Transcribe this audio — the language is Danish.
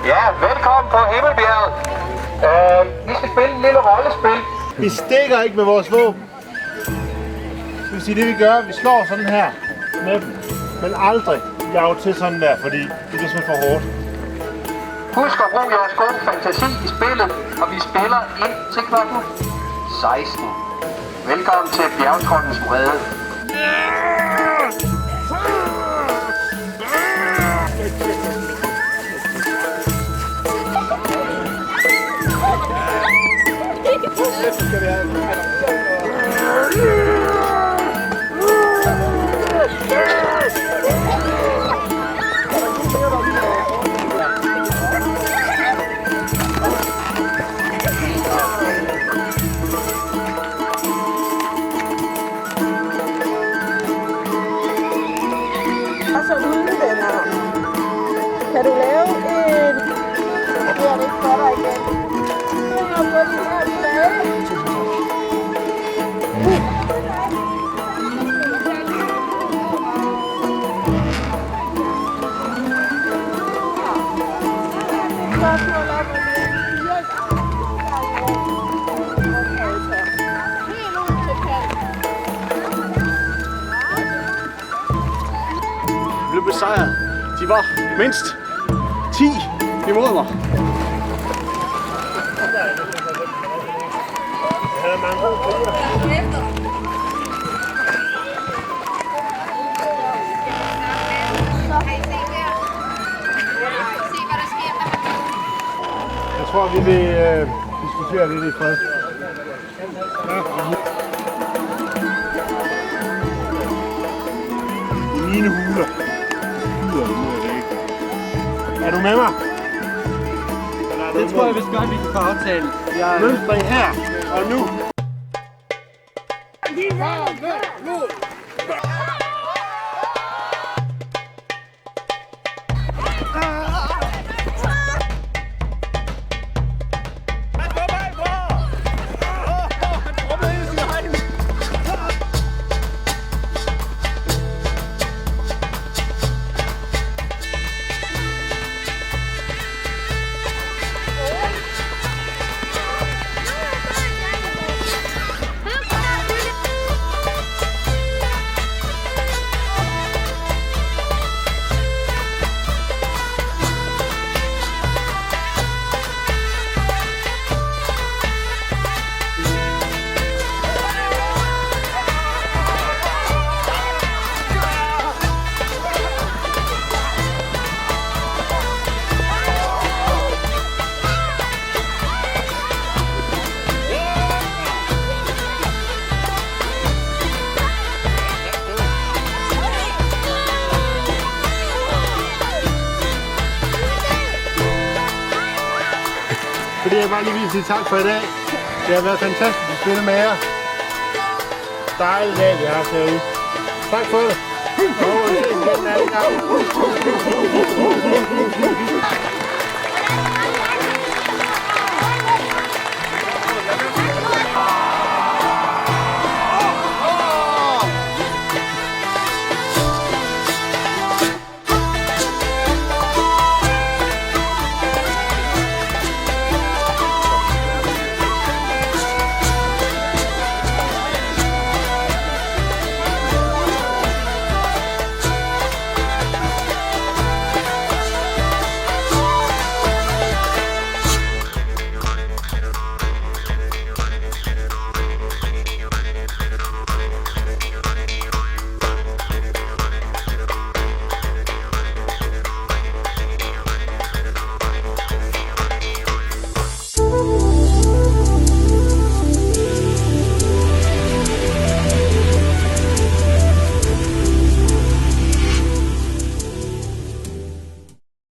Ja, velkommen på Himmelbjerget. Vi skal spille en lille rollespil. Vi stikker ikke med vores våben. Det vil sige, det vi gør, vi slår sådan her med dem. Men aldrig jage til sådan der, fordi det bliver simpelthen for hårdt. Husk at bruge jeres gode fantasi i spillet, og vi spiller ind til klokken 16. Velkommen til Bjergtroldens Vrede. Og så hundevenner. Kan du lave en... Jeg bliver det ikke for dig igen. Nu har jeg fået den her tilbage. Spørgsmål om at lave 4 helt ud til kanten. Blev besejret. De var mindst 10 imod mig. Jeg tror, vi vil diskutere lidt i fred. I mine huler. Er du med mig? Det tror jeg vist godt, vi kan få aftalt. Mønstring her og nu. Fordi jeg bare lige vil sige tak for i dag. Det har været fantastisk at spille med jer. Dejlig dag, vi har haft herude. Tak for det. Og vi ses igen en anden gang.